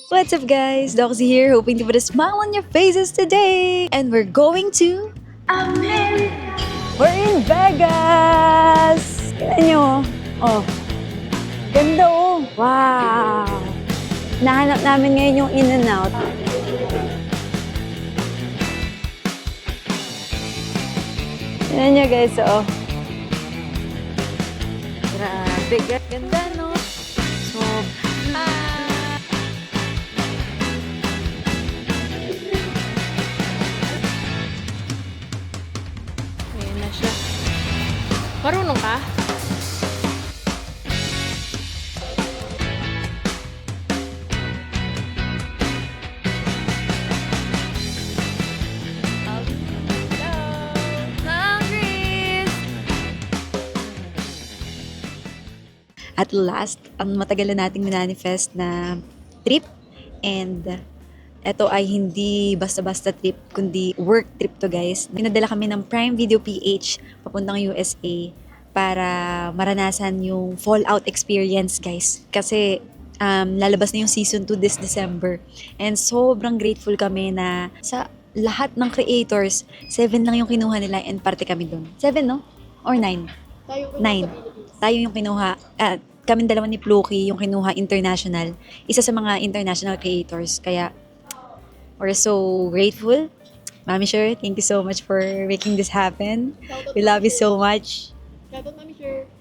What's up guys? Doxy here, hoping to put a smile on your faces today. And we're going to America! We're in Vegas! Tignan nyo. Oh, ganda oh. Wow! Nahanap namin ngayon yung In-N-Out. Tignan nyo guys, oh. Grabe, ganda no? So, Ayan na siya. Marunong ka? at last, ang matagal na nating minanifest na trip. And ito ay hindi basta-basta trip, kundi work trip to guys. Pinadala kami ng Prime Video PH papuntang USA para maranasan yung Fallout experience guys. Kasi lalabas na yung season 2 this December. And sobrang grateful kami na sa lahat ng creators, 7 lang yung kinuha nila and parte kami dun. 7 no? Or 9? 9. Tayo yung kinuha. Kaming dalawa ni Pluki yung kinuha international. Isa sa mga international creators. Kaya we're so grateful. Mami Sure, thank you so much for making this happen. We love you so much.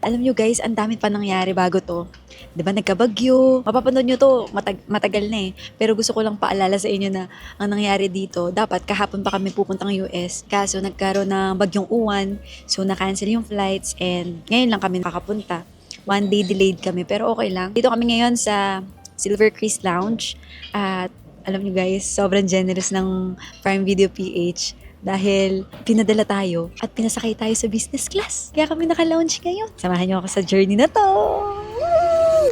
Alam nyo guys, ang dami pa nangyari bago to. Diba nagkabagyo? Mapapanood nyo to, matagal na eh. Pero gusto ko lang paalala sa inyo na ang nangyari dito, dapat kahapon pa kami pupuntang US. Kaso nagkaroon ng bagyong uwan, so na-cancel yung flights and ngayon lang kami nakakapunta. 1 day delayed kami, pero okay lang. Dito kami ngayon sa Silver Crease Lounge at alam nyo guys, sobrang generous ng Prime Video PH dahil pinadala tayo at pinasakay tayo sa business class. Kaya kami naka-lounge ngayon. Samahan nyo ako sa journey na to!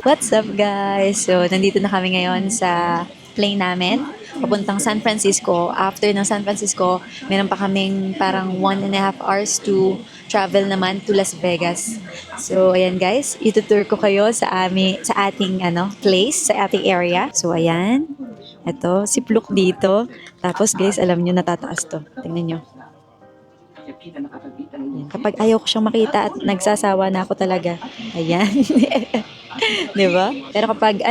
What's up guys? So, nandito na kami ngayon sa plane namin papuntang San Francisco. After ng San Francisco, meron pa kaming parang 1.5 hours to travel naman to Las Vegas. So, ayan guys, itutour ko kayo sa ating place, sa ating area. So, ayan. Ito, si Pluk dito. Tapos guys, alam nyo, natataas to. Tingnan nyo. Ayan. Kapag ayaw ko siyang makita at nagsasawa na ako talaga. Ayan. Diba? Pero kapag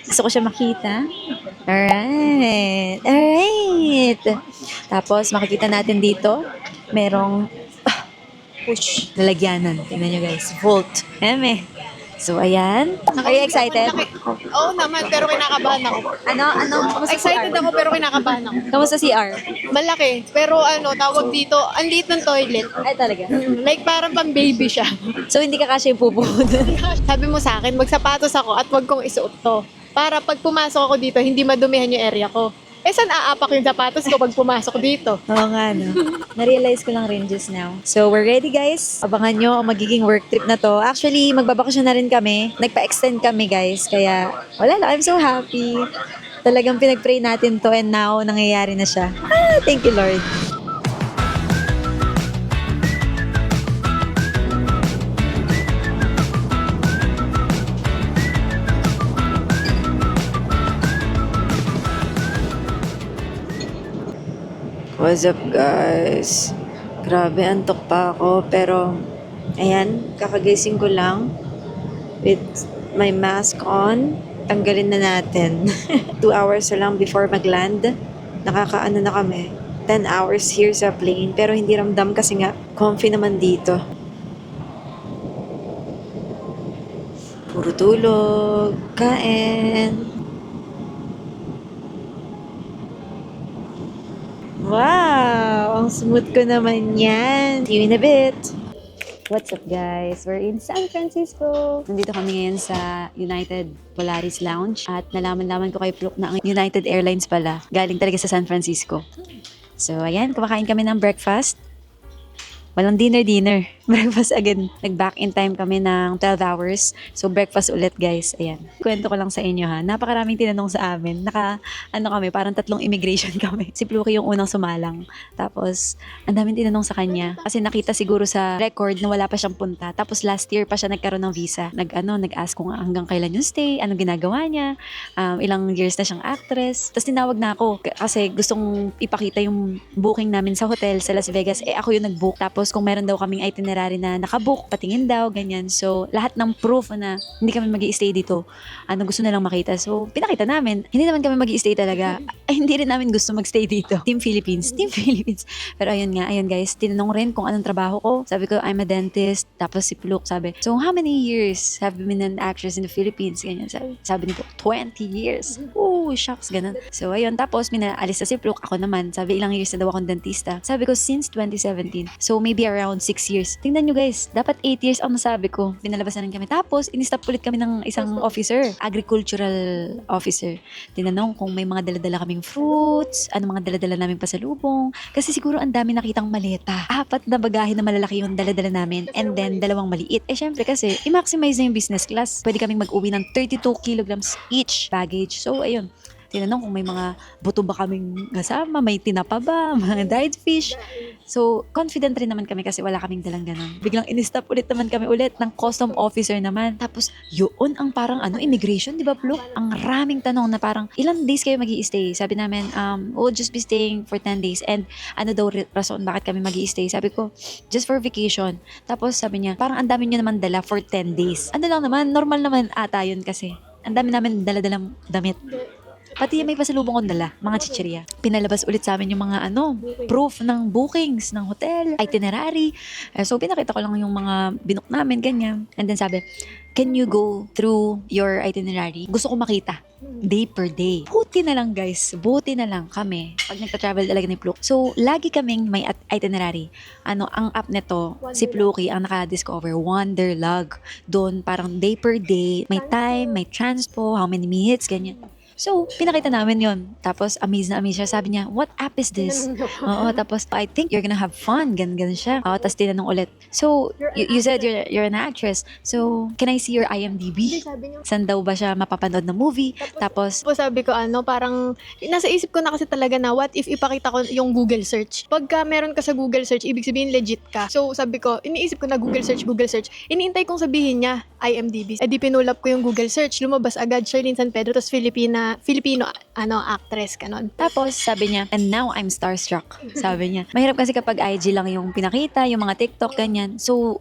gusto ko siya makita. Alright. Alright. Tapos makikita natin dito, merong push lalagyanan. Tingnan nyo guys. Volt. So, ayan. Are you excited? Oo naman, pero kinakabahan ako. Kamusta Excited CR? ako, pero kinakabahan ako. Kamusta CR? Malaki, pero tawag dito, ang liit ng toilet. Ay, talaga. Like parang pang baby siya. So, hindi ka kasya yung pupo doon. Sabi mo sa akin, magsapatos ako at wag kong isuot to. Para pag pumasok ako dito, hindi madumihan yung area ko. Saan aapak yung sapatos ko pag pumasok dito? Oo nga, no? Na-realize ko lang rin just now. So, we're ready, guys. Abangan nyo ang magiging work trip na to. Actually, magbabakasyon na rin kami. Nagpa-extend kami, guys. Kaya, wala lang. I'm so happy. Talagang pinag-pray natin to and now, nangyayari na siya. Thank you, Lord. What's up guys? Grabe, antok pa ako. Pero, ayan, kakagising ko lang with my mask on. Tanggalin na natin. 2 hours na lang before mag-land. Nakakaano na kami. 10 hours here sa plane. Pero hindi ramdam kasi nga, comfy naman dito. Puro tulog, kain. Wow! Ang smooth ko naman yan. See you in a bit. What's up guys? We're in San Francisco. Nandito kami ngayon sa United Polaris Lounge. At nalaman-laman ko kay Pluk na ang United Airlines pala. Galing talaga sa San Francisco. So ayan, kumakain kami ng breakfast. walang dinner. Breakfast again. Nag-back in time kami ng 12 hours. So, breakfast ulit, guys. Ayan. Kwento ko lang sa inyo, ha. Napakaraming tinanong sa amin. Kami, parang 3 immigration kami. Si Pluki yung unang sumalang. Tapos, ang daming tinanong sa kanya. Kasi nakita siguro sa record na wala pa siyang punta. Tapos, last year pa siya nagkaroon ng visa. Nag-ask kung hanggang kailan yung stay, anong ginagawa niya, ilang years na siyang actress. Tapos, tinawag na ako kasi gustong ipakita yung booking namin sa hotel sa Las Vegas. Ako yung nag-book. Tapos, kung meron daw kaming itinerary na nakabook, patingin daw, ganyan. So, lahat ng proof na hindi kami mag-i-stay dito, gusto na lang makita. So, pinakita namin. Hindi naman kami mag-i-stay talaga. Ay, hindi rin namin gusto mag-stay dito. Team Philippines. Pero ayun guys, tinanong rin kung anong trabaho ko. Sabi ko, I'm a dentist. Tapos si Pluk sabi, so how many years have you been an actress in the Philippines? Ganyan. Sabi ni Pluk, 20 years. Oh, shucks, ganun. So, ayun. Tapos, minaalis na si Pluk. Ako naman, sabi, ilang years na daw akong dentista. Sabi ko, since 2017. So, maybe around 6 years. Tingnan nyo guys, dapat 8 years ang nasabi ko. Pinalabasan kami. Tapos, in-stop ulit kami ng isang officer, agricultural officer. Tinanong kung may mga daladala kaming fruits, ano mga daladala namin pasalubong. Kasi siguro ang dami nakitang maleta. 4 na bagahe na malalaki yung daladala namin and then 2 maliit. Syempre kasi, i-maximize na yung business class. Pwede kaming mag-uwi ng 32 kilograms each baggage. So, ayun. Tinanong kung may mga buto ba kaming kasama, may tinapa ba, mga dried fish. So, confident rin naman kami kasi wala kaming dalang ganun. Biglang in-stop ulit naman kami ulit ng custom officer naman. Tapos, yun ang parang immigration, di ba, Pluk? Ang raming tanong na parang, ilang days kayo mag-i-stay? Sabi namin, we'll just be staying for 10 days. And ano daw rason bakit kami mag-i-stay? Sabi ko, just for vacation. Tapos sabi niya, parang ang dami niyo naman dala for 10 days. Ano lang naman, normal naman ata yun kasi. Ang dami namin dala-dalang damit. Pati may pasalubong kong dala, mga chichirya. Pinalabas ulit sa amin yung mga proof ng bookings ng hotel, itinerary. So pinakita ko lang yung mga binook namin, ganyan. And then sabi, can you go through your itinerary? Gusto ko makita. Day per day. Buti na lang guys, buti na lang kami pag nagpa-travel talaga ni Pluk. So, lagi kaming may itinerary. Ang app nito, si Pluki ang naka-discover, Wanderlog. Doon parang day per day, may time, may transpo, how many minutes, ganyan. So, pinakita namin yon. Tapos, amazed siya. Sabi niya, what app is this? Oo, tapos, I think you're gonna have fun. Ganun siya. Oo, tapos tinanong ulit. So, you said you're an actress. So, can I see your IMDb? Saan daw ba siya mapapanood na movie? Tapos, sabi ko parang nasa isip ko na kasi talaga na what if ipakita ko yung Google search. Pagka meron ka sa Google search, ibig sabihin legit ka. So, sabi ko, iniisip ko na Google search. Iniintay kong sabihin niya, IMDb. Di pinulap ko yung Google search. Lumabas agad, Charlene San Pedro, tapos Filipino actress, kanon. Tapos, sabi niya, and now I'm starstruck. Sabi niya, mahirap kasi kapag IG lang yung pinakita, yung mga TikTok, ganyan. So,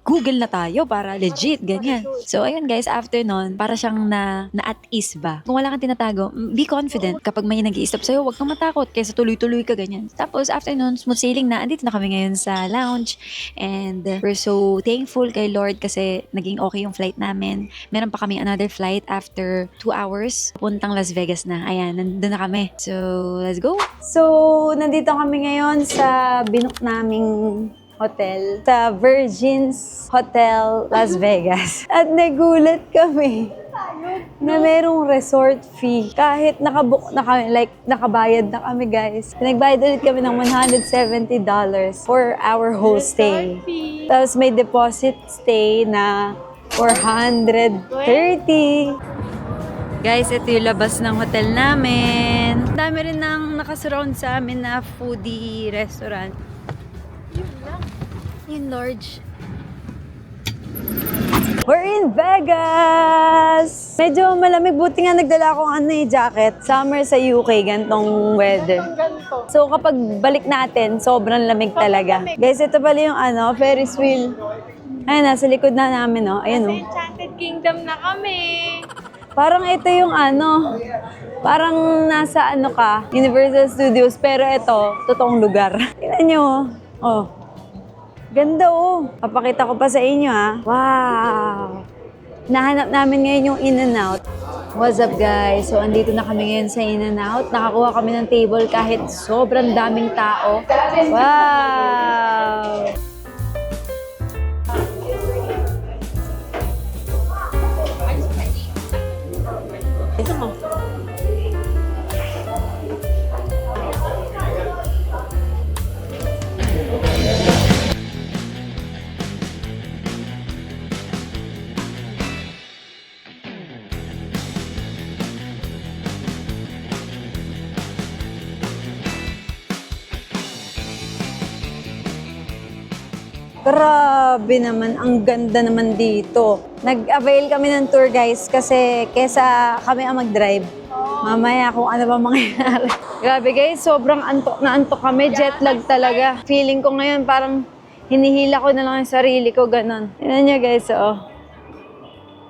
Google na tayo para legit, ganyan. So, ayun guys, after nun, para siyang na at ease ba. Kung wala kang tinatago, be confident. Kapag may nag-i-stop sa'yo, huwag kang matakot kaysa tuloy-tuloy ka, ganyan. Tapos, after nun, smooth sailing na. Andito na kami ngayon sa lounge. And we're so thankful kay Lord kasi naging okay yung flight namin. Meron pa kami another flight after 2 hours. Puntang Las Vegas na. Ayan, nandun na kami. So, let's go. So, nandito kami ngayon sa binook naming hotel sa Virgin's Hotel Las Vegas. At nagulat kami na merong resort fee. Kahit nakabook na kami, like nakabayad na kami guys. Pinagbayad ulit kami ng $170 for our whole stay. Tapos may deposit stay na $430. Guys, ito yung labas ng hotel namin. Dami rin nang nakasurround sa amin na foodie restaurant. Yung large. We're in Vegas! Medyo malamig. Buti nga nagdala akong jacket. Summer sa UK, gantong weather. So kapag balik natin, sobrang lamig talaga. Guys, ito pala yung Ferris wheel. Ayun, nasa likod na namin, no? Ayun, no? Enchanted Kingdom na kami. Parang ito yung parang nasa Universal Studios, pero ito, totoong lugar. Tingnan nyo, oh. Ganda, oh. Papakita ko pa sa inyo, ha. Wow! Nahanap namin ngayon yung In-N-Out. What's up, guys? So, andito na kami ngayon sa In-N-Out. Nakakuha kami ng table kahit sobrang daming tao. Wow! Ito mo. Grabe naman, ang ganda naman dito. Nag-avail kami ng tour guys kasi kesa kami ang mag-drive. Mamaya kung ano ba mangyayari. Grabe guys, sobrang antok na antok kami. Jet lag talaga. Feeling ko ngayon parang hinihila ko na lang yung sarili ko, ganon. Tignan nyo guys, oh.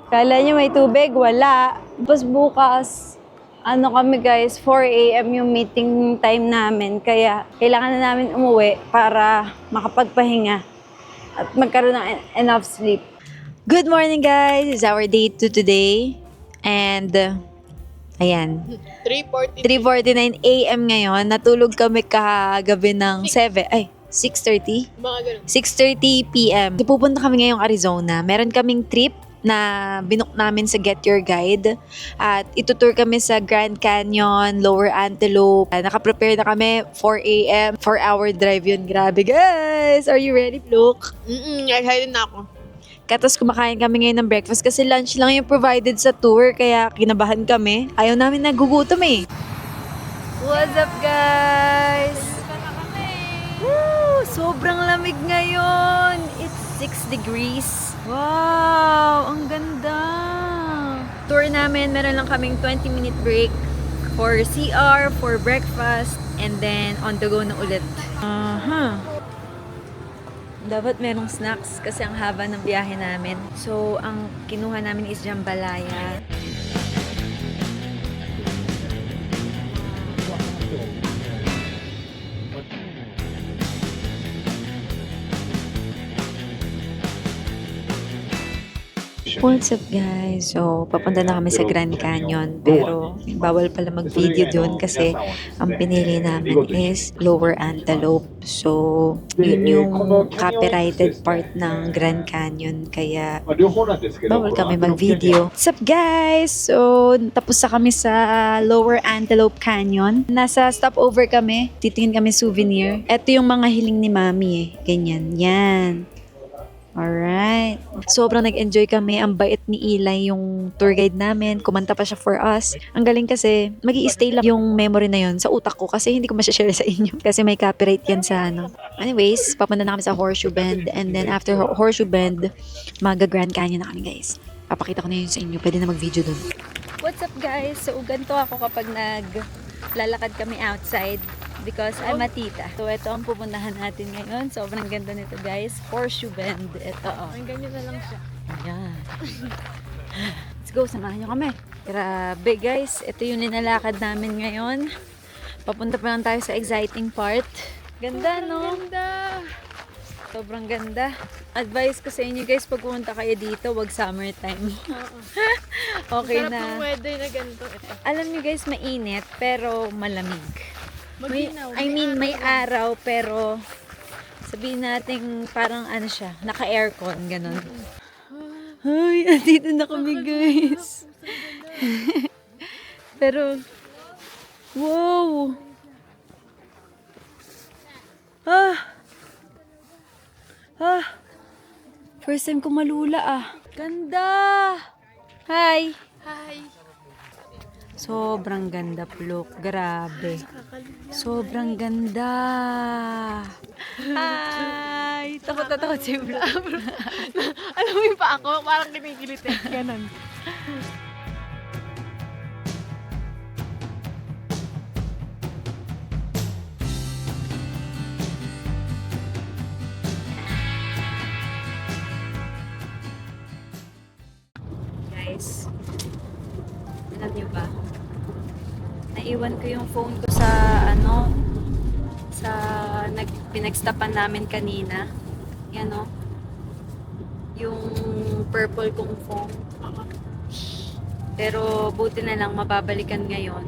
Kala nyo may tubig? Wala. Tapos bukas, ano kami guys, 4 a.m. yung meeting time namin. Kaya kailangan na namin umuwi para makapagpahinga at magkaroon ng enough sleep. Good morning guys! It's our day 2 today. And, ayan. 3:49 a.m. ngayon. Natulog kami kagabi ng 6:30? Mga ganun. 6:30 p.m. Pupunta kami ngayong Arizona. Meron kaming trip na binook namin sa Get Your Guide. At itutour kami sa Grand Canyon, Lower Antelope. Nakaprepare na kami, 4 a.m. 4-hour drive yun. Grabe guys! Are you ready, Look? Excited na ako. Tapos kumakain kami ngayon ng breakfast kasi lunch lang yung provided sa tour. Kaya kinabahan kami. Ayaw namin nagugutom eh. What's up guys? Woo! Sobrang lamig ngayon. It's 6 degrees. Wow! Ang ganda! Tour namin, meron lang kaming 20-minute break for CR, for breakfast, and then on the go na ulit. Dapat merong snacks kasi ang haba ng biyahe namin. So, ang kinuha namin is jambalaya. What's up guys? So, papunta na kami sa Grand Canyon pero bawal pala mag-video doon kasi ang pinili namin is Lower Antelope. So, yun yung copyrighted part ng Grand Canyon kaya bawal kami mag-video. What's up guys? So, tapos na kami sa Lower Antelope Canyon. Nasa stopover kami. Titingin kami souvenir. Ito yung mga hiling ni Mami eh. Ganyan. Yan. Alright. Sobrang nag-enjoy kami. Ang bait ni Eli, yung tour guide namin. Kumanta pa siya for us. Ang galing kasi, magi-stay lang yung memory na yun sa utak ko kasi hindi ko masya-share sa inyo. Kasi may copyright yan sa ano. Anyways, papunta na kami sa Horseshoe Bend. And then after Horseshoe Bend, mag-Grand Canyon na kami guys. Papakita ko na yun sa inyo. Pwede na mag-video dun. What's up guys? So, ganito ako kapag naglalakad kami outside. Because I'm a tita. So, ito ang pupuntahan natin ngayon. Sobrang ganda nito, guys. Horseshoe Bend. Ito, oh. Ang ganyan na lang siya. Ayan. Let's go. Samahan nyo kami. Grabe, guys. Ito yung ninalakad namin ngayon. Papunta pa lang tayo sa exciting part. Ganda, no? Ganda! Sobrang ganda. Advice ko sa inyo, guys, pag pumunta kayo dito, wag summertime. Okay Sarap na. ng weather na ganito. Ito. Alam nyo, guys, mainit, pero malamig. Maginaw. May araw pero sabihin natin parang ano siya, naka-aircon, ganun. Ay, andito na kami guys. Pero, wow! First time ko malula Ganda! Hi! Hi! Sobrang ganda, Pluk. Grabe. Sobrang ganda. Hi! Takot na takot si Pluk. Alam mo yung pa ako, parang kinikilit eh. Ganon. Guys, alam niyo ba? Naiwan ko yung phone ko sa pinagstapan namin kanina. Yan o. Yung purple kong phone. Pero buti na lang mababalikan ngayon.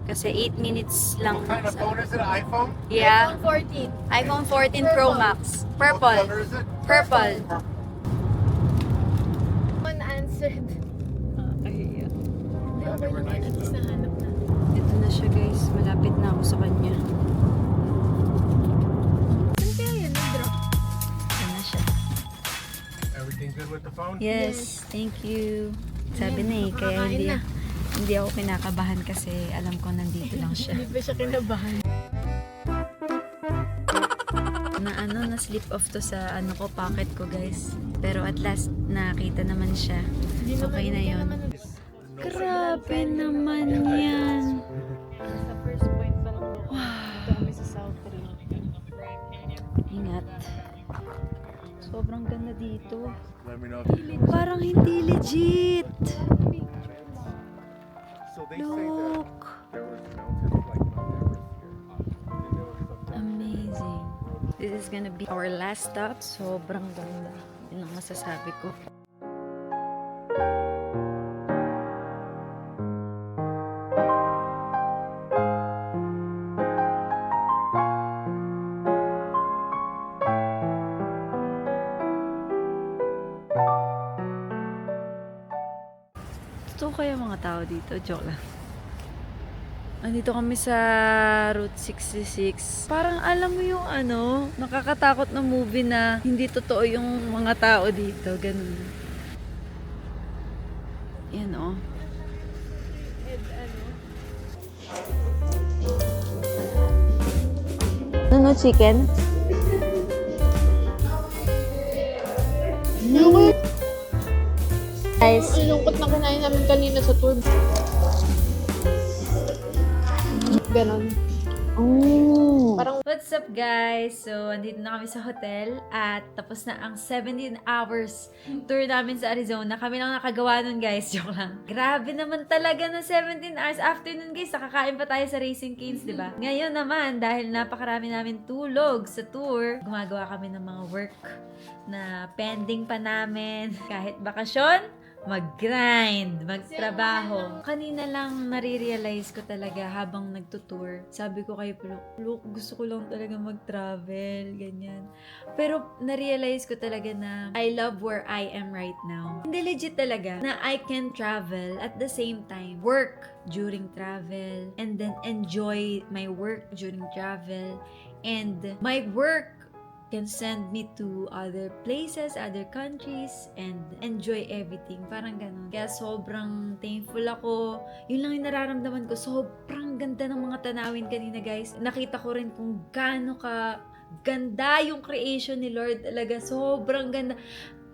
Kasi 8 minutes lang. What kind of phone is it? An iPhone? Yeah. iPhone 14. iPhone 14 Pro Max. Purple. What color is it? Purple. Unanswered. Ay, Hindi, okay naman. At least nahanap na. ito na siya guys. Malapit na ako sa kanya. Saan kaya yan? Nag-drop? Ito na siya. Everything good with the phone? Yes, thank you. Sabi na eh, kaya Makakain na. hindi ako kinakabahan kasi alam ko nandito lang siya. Hindi ba siya kinabahan? Na na-slip off to sa pocket ko, guys. Pero at last, nakita naman siya. Okay na yun. Grabe naman yan. Sa first point pa lang dito kami sa South Ring. Ingat. Sobrang ganda dito. Let me know. Parang hindi legit. So they say that Look. there was mountains like Mount Everest here. And there was something. Amazing. This is gonna be our last stop. Sobrang ganda. Yun ang masasabi ko. Totoo kaya mga tao dito? Joke lang. Andito kami sa Route 66. Parang alam mo yung nakakatakot na movie na hindi totoo yung mga tao dito. Ganun. Yan oh. No chicken? Guys. Ang lungkot na kinain namin kanina sa tour. Ganon. Parang What's up guys? So, andito na kami sa hotel at tapos na ang 17 hours tour namin sa Arizona. Kami lang nakagawa nun guys. Joke lang. Grabe naman talaga na 17 hours. After nun guys, nakakain pa tayo sa Racing Canes, di ba? Ngayon naman, dahil napakarami namin tulog sa tour, gumagawa kami ng mga work na pending pa namin. Kahit bakasyon, mag-grind, magtrabaho. Kanina lang nare-realize ko talaga habang nagtutour. Sabi ko kay Look, gusto ko lang talaga mag-travel, ganyan. Pero na-realize ko talaga na I love where I am right now. Hindi legit talaga na I can travel at the same time work during travel and then enjoy my work during travel and my work can send me to other places, other countries, and enjoy everything. Parang ganun. Kaya sobrang thankful ako. Yun lang yung nararamdaman ko. Sobrang ganda ng mga tanawin kanina, guys. Nakita ko rin kung gaano ka ganda yung creation ni Lord. Talaga, sobrang ganda.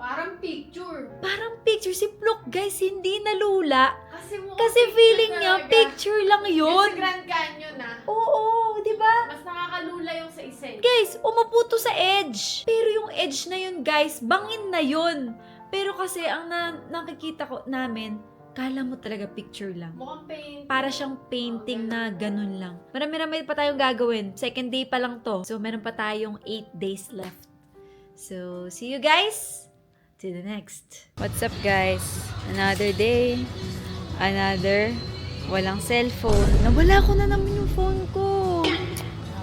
parang picture. Parang picture. Si Pluk, guys, hindi nalula. Kasi Kasi feeling niya, picture lang Yung yun. sa Grand Canyon Oo, di ba? mas nakakalula yung sa isa. Guys, umupo to sa edge. Pero yung edge na yun, guys, bangin na yun. Pero kasi, ang nakikita ko namin, kala mo talaga picture lang. Mukhang paint. Para siyang painting na ganun lang. Marami pa tayong gagawin. Second day pa lang to. So, meron pa tayong 8 days left. So, see you guys to the next. What's up, guys? Another day. Another walang cellphone. Nawala ko na naman yung phone ko.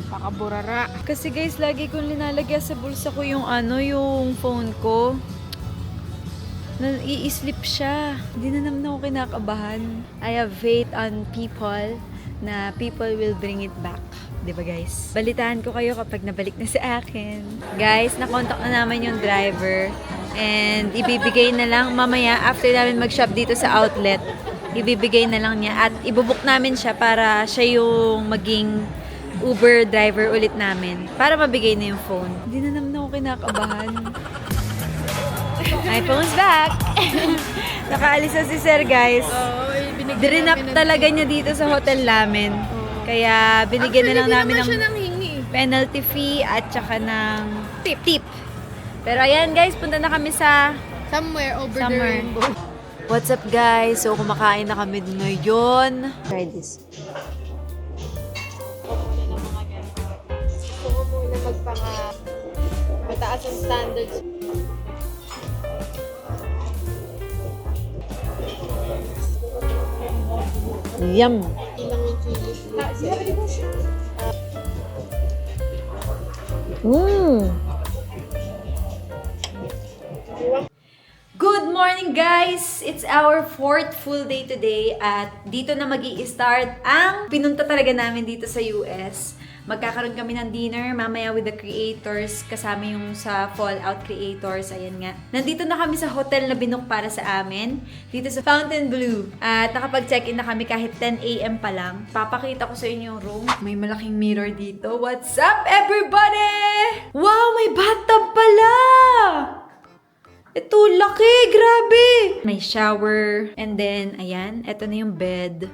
Napakaburara. Kasi guys, lagi kong linalagyan sa bulsa ko yung yung phone ko. I-slip siya. Hindi na naman ako kinakabahan. I have faith on people na people will bring it back. Diba guys? Balitaan ko kayo kapag nabalik na sa akin. Guys, nakontak na naman yung driver. And ibibigay na lang mamaya after namin mag-shop dito sa outlet. Ibibigay na lang niya at ibubuk namin siya para siya yung maging Uber driver ulit namin para mabigay na yung phone. Hindi na naman ako kinakabahan. My phone's back! Nakaalis na si Sir, guys. Drinap talaga niya dito sa hotel namin. Kaya binigyan na lang namin ng penalty fee at saka ng tip. Pero ayan guys, punta na kami sa Somewhere over the rainbow. What's up guys? So kumakain na kami ngayon. Try this. Gusto ko muna mataas ang standards. Yum! Ilang yung chili. Good morning morning guys! It's our 4th full day today at dito na mag-i-start ang pinunta talaga namin dito sa US. Magkakaroon kami ng dinner mamaya with the creators, kasama yung sa Fallout creators, ayan nga. Nandito na kami sa hotel na binook para sa amin, dito sa Fontainebleau. At nakapag-check-in na kami kahit 10 a.m. pa lang. Papakita ko sa inyo yung room. May malaking mirror dito. What's up everybody? Wow, may bathtub pala! Ito, laki! Grabe! May shower. And then, ayan, ito na yung bed.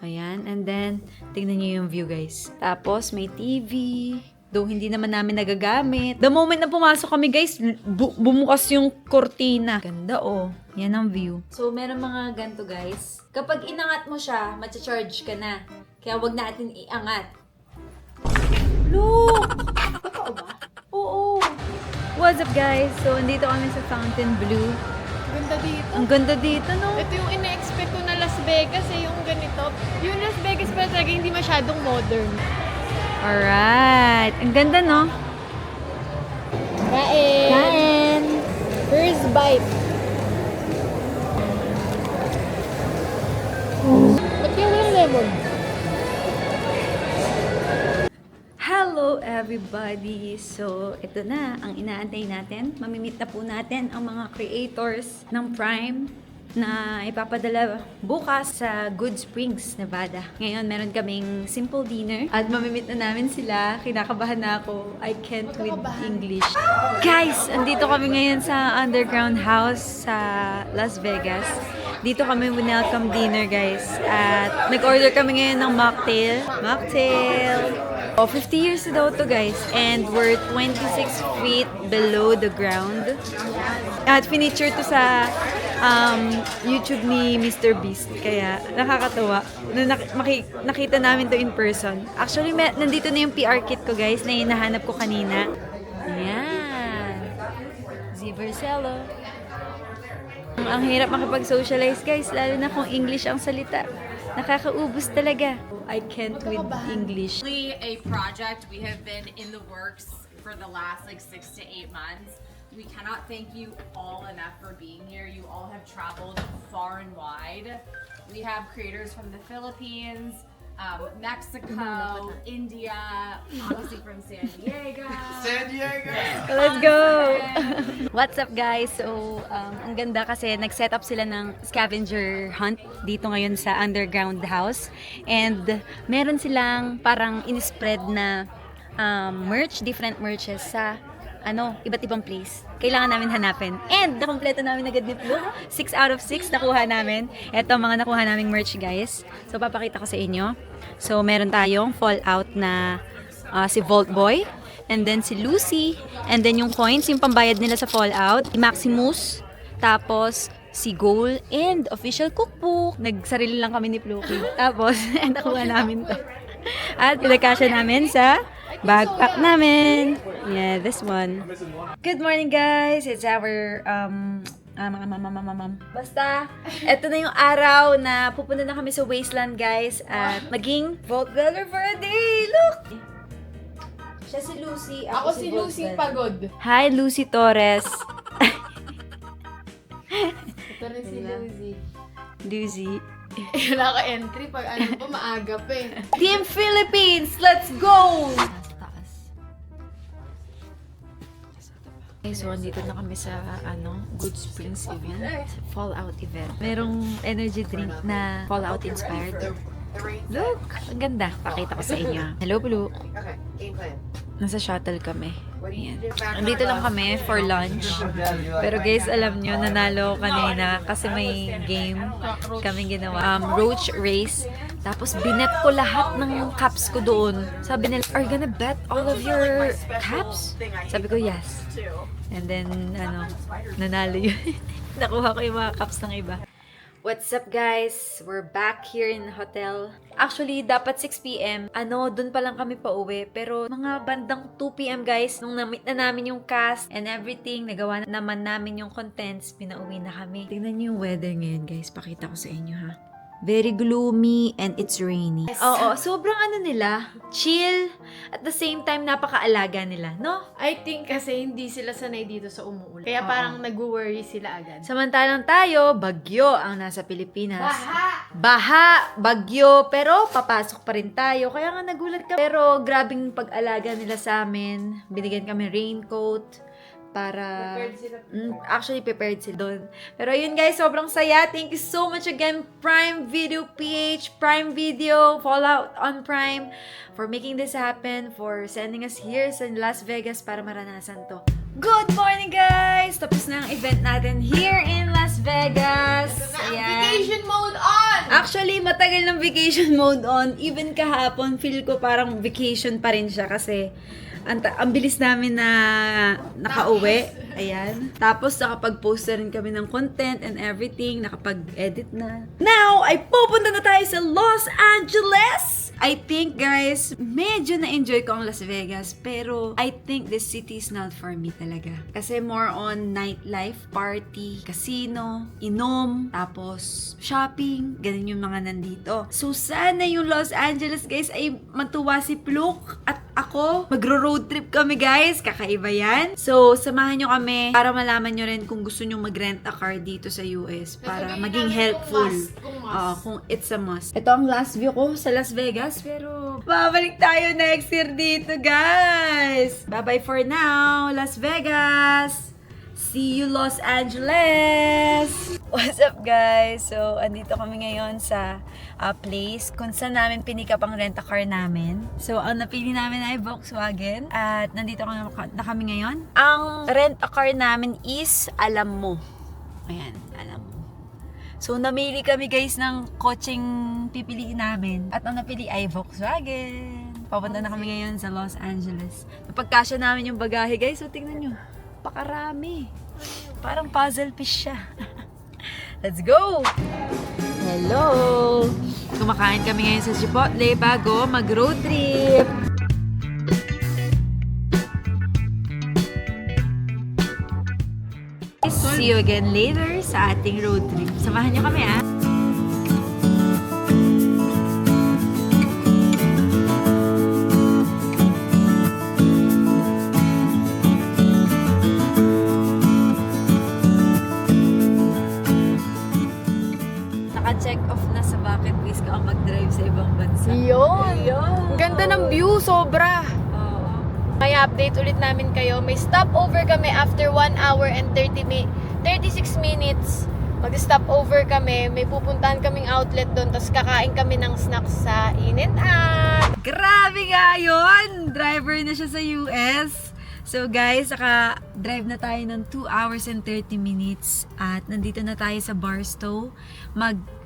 Ayan, and then, tingnan niyo yung view, guys. Tapos, may TV. Though, hindi naman namin nagagamit. The moment na pumasok kami, guys, bumukas yung kortina. Ganda, oh. Yan ang view. So, meron mga ganito, guys. Kapag inangat mo siya, matcha-charge ka na. Kaya, wag natin iangat. Look! Totoo ba? Oo. What's up, guys? So, andito kami sa Fontainebleau. Ganda dito. Ang ganda dito, no? Ito yung ina-expect ko na Las Vegas yung ganito. Yung Las Vegas pa talaga hindi masyadong modern. Alright. Ang ganda, no? Kain! Kain! First bite. Ba't kaya walang lemon? Hello, everybody! So, ito na ang inaantay natin. Mamimit na po natin ang mga creators ng Prime na ipapadala bukas sa Good Springs, Nevada. Ngayon, meron kaming simple dinner at mamimit na namin sila. Kinakabahan na ako. I can't with English. Guys, andito kami ngayon sa underground house sa Las Vegas. Dito kami welcome dinner, guys. At nag-order kami ngayon ng mocktail. Mocktail! Oh, 50 years daw to, guys. And we're 26 feet below the ground. At feature to sa YouTube ni Mr. Beast. Kaya nakakatawa. Nakita namin to in person. Actually, nandito na yung PR kit ko, guys, na hinahanap ko kanina. Ayan. Zivercello. Ang hirap makapag-socialize, guys, lalo na kung English ang salita. Nakakaubos talaga. I can't with English. A project we have been in the works for the last like 6 to 8 months. We cannot thank you all enough for being here. You all have traveled far and wide. We have creators from the Philippines, Mexico, India, obviously from San Diego. Let's go! What's up, guys? So, ang ganda kasi nag-set up sila ng scavenger hunt dito ngayon sa underground house. And meron silang parang in-spread na merch, different merches sa iba't ibang place. Kailangan namin hanapin. And nakompleto namin agad ni Flo. 6 out of 6 nakuha namin. Ito mga nakuha naming merch, guys. So, papakita ko sa inyo. So, meron tayong Fallout na si Vault Boy. And then si Lucy. And then yung coins, yung pambayad nila sa Fallout. Si Maximus. Tapos, si Goal. And official cookbook. Nagsarili lang kami ni Floki. Tapos, nakuha namin to. At pinagkasya namin sa backpack namin. Yeah, this one. Good morning, guys. It's our basta, eto na yung araw na pupunta na kami sa Wasteland, guys, at maging Vault Dweller for a day. Look! Siya si Lucy. Ako si Lucy Pagod. Hi, Lucy Torres. Ito rin si Lucy. Lucy. Naka-entry pag ano pa, maaga pa eh. Team Philippines, let's go! Okay, so andito na kami sa Good Springs event, Fallout event. Merong energy drink na Fallout inspired. Look, ang ganda. Pakita ko sa inyo. Hello, Blue. Okay, game plan. Nasa shuttle kami. What do you Ayan. do back Andito lang kami for lunch. Pero guys, alam nyo, nanalo kanina kasi may game kaming ginawa. Roach race. Tapos binet ko lahat ng caps ko doon. Sabi nila, are you gonna bet all of your caps? Sabi ko, yes. And then, nanalo yun. Nakuha ko yung mga caps ng iba. What's up, guys? We're back here in the hotel. Actually, dapat 6 p.m. Doon pa lang kami pa uwi. Pero mga bandang 2 p.m. guys, nung na-meet na namin yung cast and everything, nagawa naman namin yung contents, pinauwi na kami. Tingnan niyo yung weather ngayon, guys. Pakita ko sa inyo, ha. Very gloomy and it's rainy. Oo, sobrang ano nila, chill. At the same time, napakaalaga nila, no? I think kasi hindi sila sanay dito sa umuulan. Kaya parang nag-worry sila agad. Samantalang tayo, bagyo ang nasa Pilipinas. Baha, bagyo, pero papasok pa rin tayo. Kaya nga nagulat ka. Pero grabing pag-alaga nila sa amin. Binigyan kami raincoat para... actually, prepared sila doon. Pero yun guys, sobrang saya. Thank you so much again, Prime Video PH, Prime Video, Fallout on Prime, for making this happen, for sending us here sa Las Vegas para maranasan to. Good morning guys! Tapos na ang event natin here in Las Vegas. Ayan. Vacation mode on! Actually, matagal ng vacation mode on. Even kahapon, feel ko parang vacation pa rin siya kasi ang bilis namin na nakauwi. Ayan. Tapos, nakapag-post na rin kami ng content and everything. Nakapag-edit na. Now, ay pupunta na tayo sa Los Angeles! I think, guys, medyo na-enjoy ko ang Las Vegas. Pero, I think this city is not for me talaga. Kasi more on nightlife, party, casino, inom, tapos shopping. Ganun yung mga nandito. So, sana yung Los Angeles, guys, ay matuwa si Pluk at ako. Magro-road trip kami, guys. Kakaiba yan. So, samahan nyo kami para malaman nyo rin kung gusto nyo mag-rent a car dito sa US para maging helpful. Kung it's a must. Ito ang last view ko sa Las Vegas, pero babalik tayo next year dito, guys. Bye-bye for now, Las Vegas. See you, Los Angeles! What's up, guys? So, andito kami ngayon sa place kung saan namin pinikap ang rent-a-car namin. So, ang napili namin ay Volkswagen. At nandito na kami ngayon. Ang rent-a-car namin is Alam Mo. Ayan, Alam Mo. So, namili kami, guys, ng kotseng pipiliin namin. At ang napili ay Volkswagen. Papunta na kami ngayon sa Los Angeles. Napagkasya namin yung bagahe, guys. So, tingnan nyo. Pakarami. Parang puzzle piece siya. Let's go! Hello! Kumakain kami ngayon sa Chipotle bago mag-road trip. See you again later sa ating road trip. Samahan nyo kami, ah! Naka-check off na sa bucket list ko ang mag-drive sa ibang bansa. Yun! Ang ganda ng view, sobra! Oo. May update ulit namin kayo. May stopover kami after 1 hour and 36 minutes. Mag-stopover kami. May pupuntahan kaming outlet doon. Tapos kakain kami ng snacks sa In-N-Out. Grabe nga yun! Driver na siya sa US. So guys, drive na tayo ng 2 hours and 30 minutes. At nandito na tayo sa Barstow.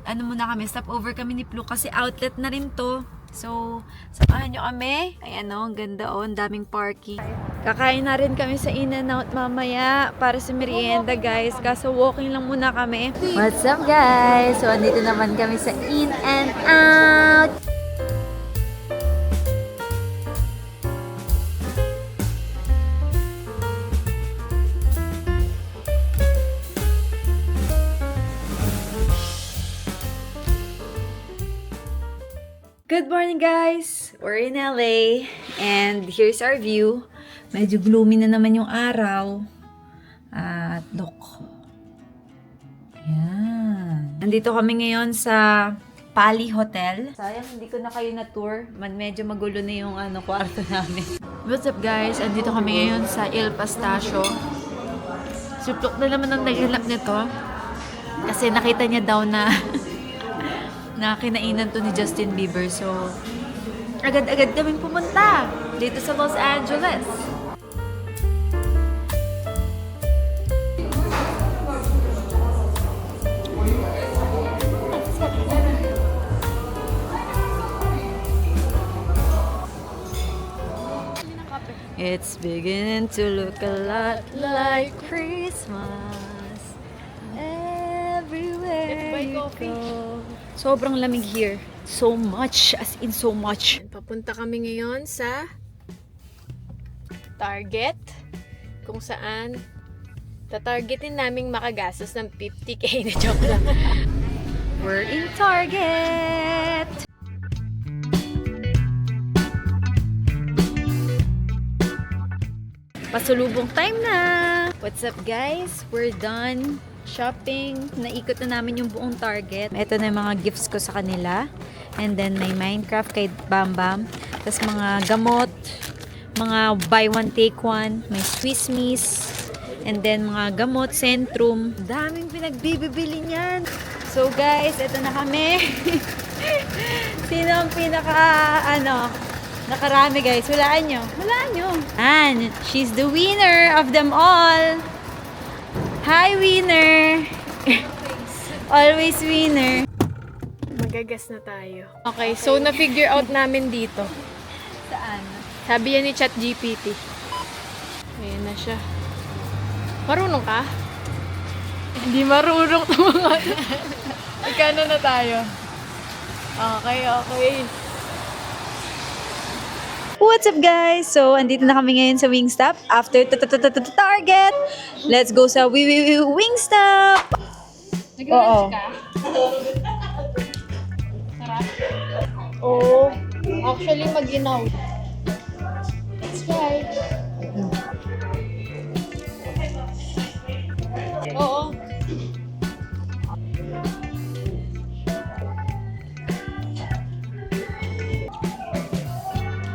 Muna kami, stopover kami ni Flo kasi outlet na rin to. So, samahan nyo kami. Ayan o, ang ganda o, ang daming parking. Kakain na rin kami sa In-N-Out mamaya para sa merienda, guys. Kaso walking lang muna kami. What's up, guys? So, andito naman kami sa In-N-Out. Good morning, guys! We're in LA and here's our view. Medyo gloomy na naman yung araw. At look. Yan. Nandito kami ngayon sa Pali Hotel. Sayang, hindi ko na kayo na-tour. Medyo magulo na yung kwarto namin. What's up, guys? Andito kami ngayon sa Il Pastacio. Suplok na naman ang naghanap nito. Kasi nakita niya daw na na kinainan to ni Justin Bieber. So, agad-agad kaming pumunta dito sa Los Angeles. It's beginning to look a lot like Christmas everywhere you go. Sobrang lamig here. So much, as in so much. Papunta kami ngayon sa Target, kung saan tatargetin naming makagastos ng 50K na joke lang. We're in Target! Pasulubong time na! What's up guys? We're done shopping. Naikot na namin yung buong Target. Ito na yung mga gifts ko sa kanila. And then may Minecraft kay Bam Bam. Tapos mga gamot, mga buy one take one, may Swiss Miss, and then mga gamot, Centrum. Daming pinagbibili niyan. So guys, ito na kami. Sino ang nakarami guys? Hulaan nyo. Hulaan nyo. And she's the winner of them all. Hi, winner. Always winner. Magagas na tayo. Okay, so na-figure out namin dito. Saan? Sabi yan ni ChatGPT. Ayan na siya. Marunong ka? Hindi marunong to mga. Magkano na tayo? Okay. What's up guys? So, andito na kami ngayon sa Wingstop. After Target, let's go sa Wingstop! Oo. Oo. Actually, maginaw. Let's try. Oo.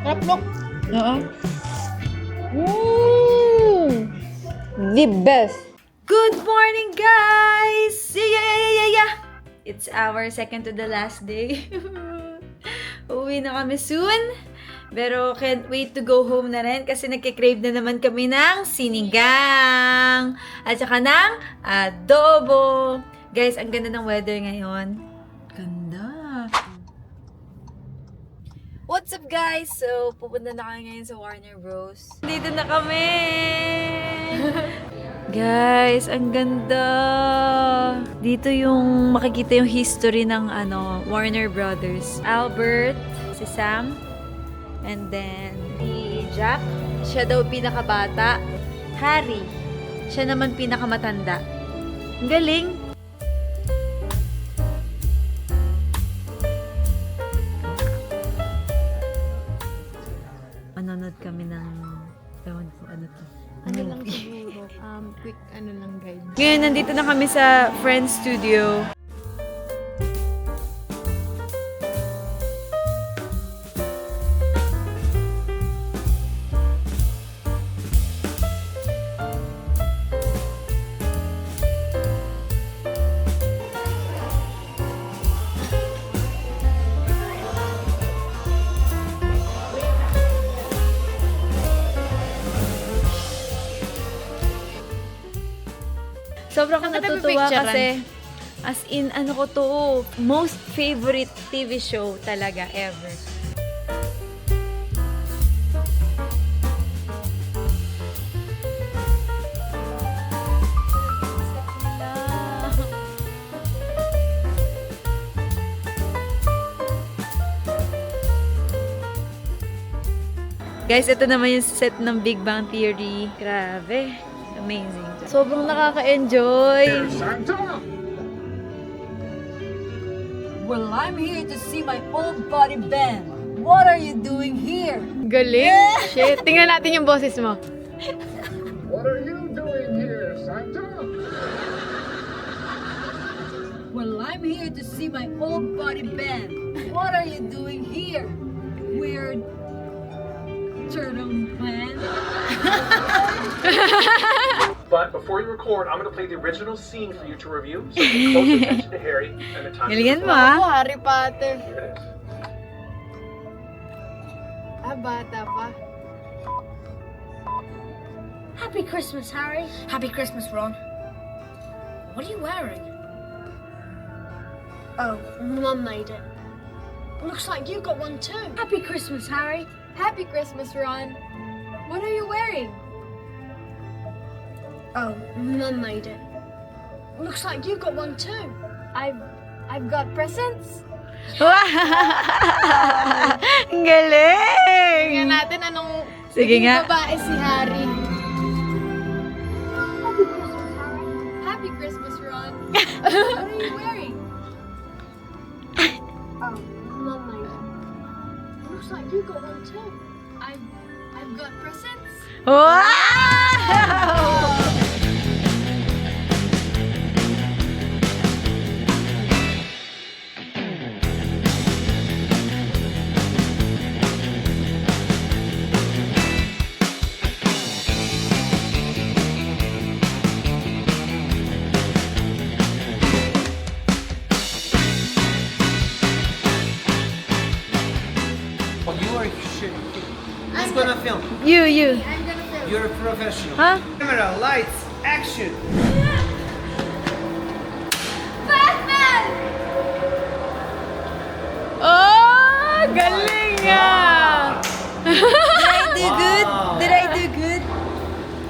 Sarap, look. Oo. The best! Good morning guys! Yeah! It's our second to the last day. Uwi na kami soon. Pero can't wait to go home na rin kasi nagkikrave na naman kami ng sinigang at saka ng adobo. Guys, ang ganda ng weather ngayon. Ganda. What's up guys? So, pupunta na kami ngayon sa Warner Bros. Dito na kami! Guys, ang ganda! Dito yung makikita yung history ng Warner Brothers. Albert, si Sam, and then si Jack. Siya daw pinakabata. Harry, siya naman pinakamatanda. Ang galing! Manonood kami ng ewan ko ano to. Ano lang siguro, quick guide. Ngayon, nandito na kami sa Friends Studio. Sobrang Saan ka natutuwa nagpipicturean? kasi as in ko to, most favorite TV show talaga ever. Guys, ito naman yung set ng Big Bang Theory. Grabe. Amazing. Sobrang nakaka-enjoy. Santa! Well, I'm here to see my old buddy Ben. What are you doing here? Galing. Shit. Tingnan natin yung boses mo. What are you doing here, Santa? Well, I'm here to see my old buddy Ben. What are you doing here? Weird turtle man. But before you record, I'm going to play the original scene for you to review. So pay close attention to Harry and the time. Galingan mo Ako, Harry Potter. Here it is. Bata pa. Happy Christmas, Harry. Happy Christmas, Ron. What are you wearing? Oh, Mum made it. Looks like you got one too. Happy Christmas, Harry. Happy Christmas, Ron. What are you wearing? Oh, Mum made it. Looks like you got one too. I've got presents. Ang galing! Tingnan natin anong Sige nga. babae si Harry. Happy Christmas, Ron. What are you wearing? got one too. I've got presents. Wow! You are shit. Who's gonna film? You. You're a professional. Huh? Camera, lights, action. Oh, galing nga! Did I do good?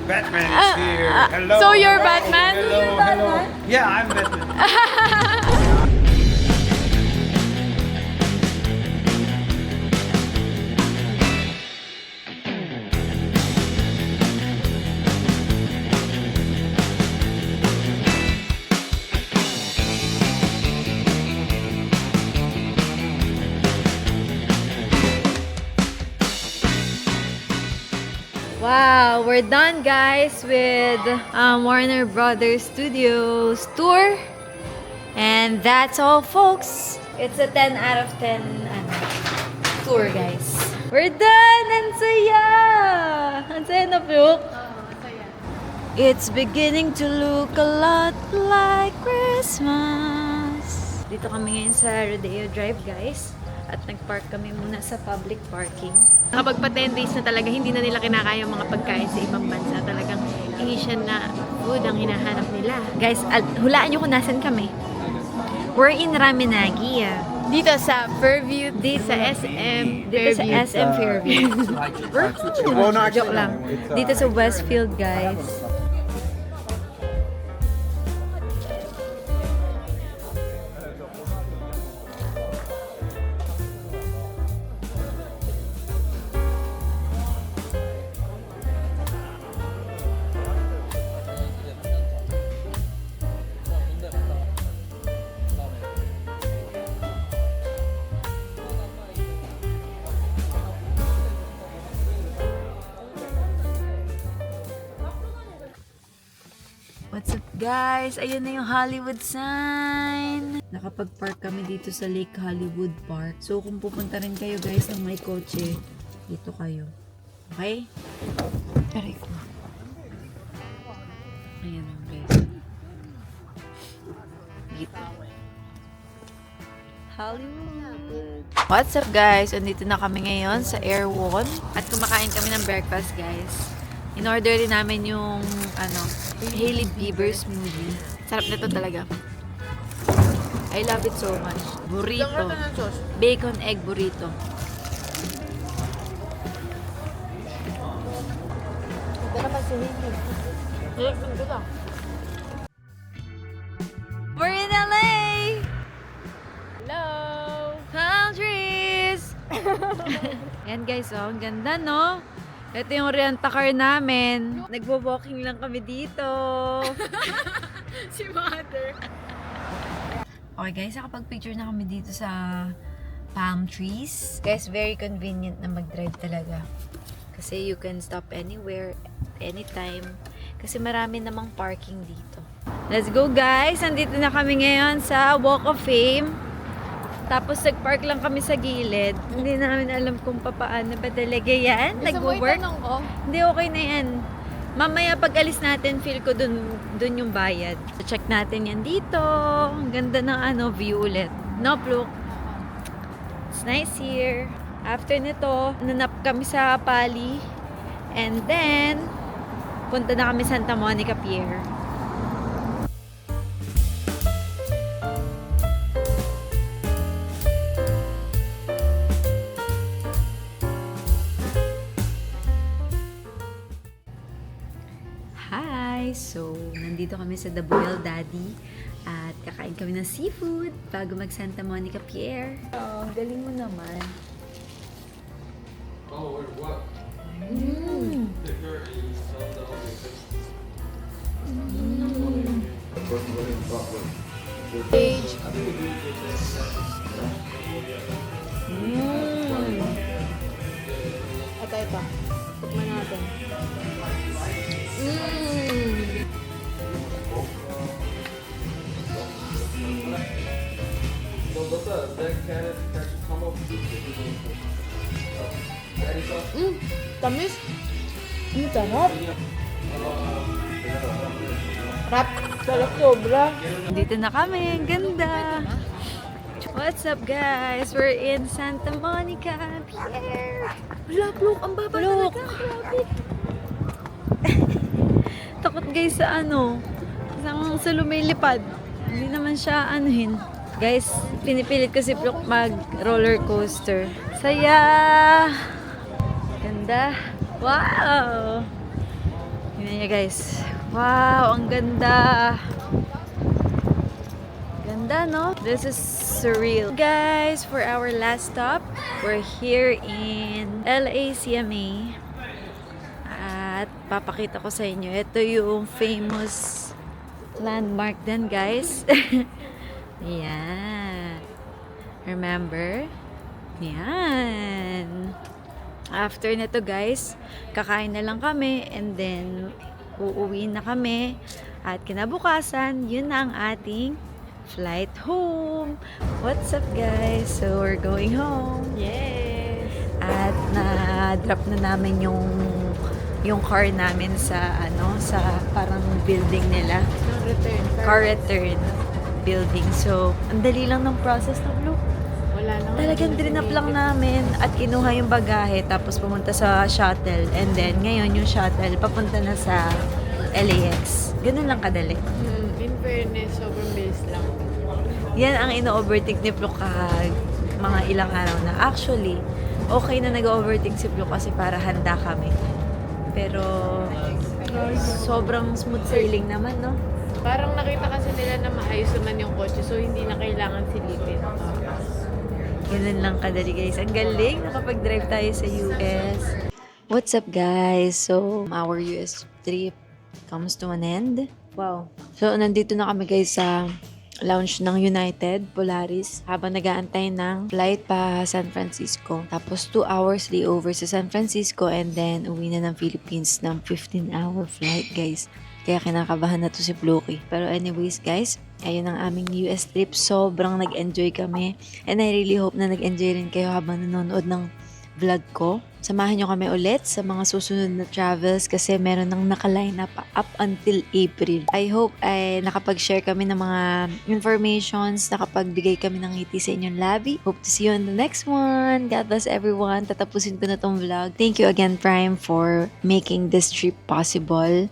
Batman is here. Hello. So you're Batman? Hello. Yeah, I'm Batman. Wow, we're done guys with Warner Brothers Studios tour. And that's all folks. It's a 10 out of 10 tour guys. We're done! Ang saya! Ang saya na Brooke. It's beginning to look a lot like Christmas. Dito kami ngayon sa Rodeo Drive guys. At nag-park kami muna sa public parking. Kapag pa 10 days na talaga, hindi na nila kinakaya ang mga pagkain sa ibang bansa. Talagang Asian na food ang hinahanap nila. Guys, hulaan nyo kung nasan kami. We're in Raminagi. Dito sa Fairview, dito sa SM, Dito sa SM Fairview. Joke lang. Dito sa Westfield, guys. What's up guys? Ayun na yung Hollywood sign. Nakapag-park kami dito sa Lake Hollywood Park. So kung pupunta rin kayo guys ng may kotse, dito kayo. Okay? Aray ko. Ayan guys. Dito. Hollywood. What's up guys? Andito na kami ngayon sa Airwon. At kumakain kami ng breakfast guys. In-order din namin yung Hailey Bieber smoothie. Sarap nito talaga. I love it so much. Burrito. Bacon egg burrito. We're in LA! Hello! Palm trees! Yan guys, oh, ang ganda no? Ito yung rent-a-car namin. Nagbo-walking lang kami dito. Si Mother. Okay guys, nakapag-picture na kami dito sa palm trees. Guys, very convenient na mag-drive talaga. Kasi you can stop anywhere, anytime. Kasi marami namang parking dito. Let's go guys! Andito na kami ngayon sa Walk of Fame. Tapos nag-park lang kami sa gilid. Hindi namin alam kung paano ba talaga yan. Nag-work. Ko. Hindi, okay na yan. Mamaya pag alis natin, feel ko dun yung bayad. So, check natin yan dito. Ang ganda ng view ulit. No, Brooke? It's nice here. After nito, nanap kami sa Pali. And then, punta na kami Santa Monica Pier. Hi! So, nandito kami sa The Boil Daddy at kakain kami ng seafood bago mag Santa Monica Pier. Oh, galing mo naman. Oh, what? Page. Ito. Tikman natin. Tamis. Sarap. Sarap sobra. Dito na kami. Ang ganda. What's up, guys? We're in Santa Monica Pier. Look. Ang baba talaga. Grabe. Takot guys sa sa lumilipad. Hindi naman siya anuhin. Guys, pinipilit ko si Pluk mag roller coaster. Saya! Ganda. Wow! Yun niya guys. Wow, ang ganda. Ganda, no? This is surreal. Guys, for our last stop, we're here in LACMA. At papakita ko sa inyo, ito yung famous landmark din, guys. Yan. Remember? Yan. After nito, guys, kakain na lang kami and then uuwi na kami. At kinabukasan, yun na ang ating flight home. What's up, guys? So, we're going home. Yes. At na-drop na namin yung car namin sa sa parang building nila. Car return building. So, ang dali lang ng process ng Blue. Wala lang. Talagang drinap lang namin at kinuha yung bagahe tapos pumunta sa shuttle and then ngayon yung shuttle papunta na sa LAX. Ganun lang kadali. In fairness, sobrang bilis lang. Yan ang ino-overtake ni Flo kahag mga ilang araw na. Actually, okay na nag-overtake si Flo kasi para handa kami. Pero sobrang smooth sailing naman, no? Parang nakita kasi nila na maayos naman yung kotse, so hindi na kailangan silipin. Ganun lang kadali, guys. Ang galing, nakapag-drive tayo sa US. What's up, guys? So, our US trip comes to an end. Wow. So, nandito na kami, guys, sa lounge ng United Polaris habang nag-aantay ng flight pa San Francisco. Tapos 2 hours layover sa San Francisco and then uwi na ng Philippines ng 15-hour flight, guys. Kaya kinakabahan na to si Pluki. Pero anyways, guys, ayun ang aming US trip. Sobrang nag-enjoy kami. And I really hope na nag-enjoy rin kayo habang nanonood ng vlog ko. Samahan nyo kami ulit sa mga susunod na travels kasi meron nang naka-line up until April. I hope ay nakapag-share kami ng mga informations, nakapagbigay kami ng ngiti sa inyong labi. Hope to see you on the next one. God bless everyone. Tatapusin ko na tong vlog. Thank you again, Prime, for making this trip possible.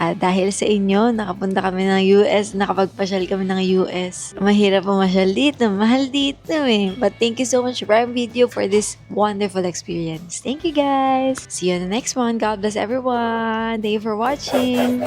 Dahil sa inyo, nakapunta kami ng US, nakapagpasyal kami ng US. Mahirap pumasyal dito, mahal dito eh. But thank you so much, Prime Video, for this wonderful experience. Thank you, guys. See you on the next one. God bless everyone. Thank you for watching.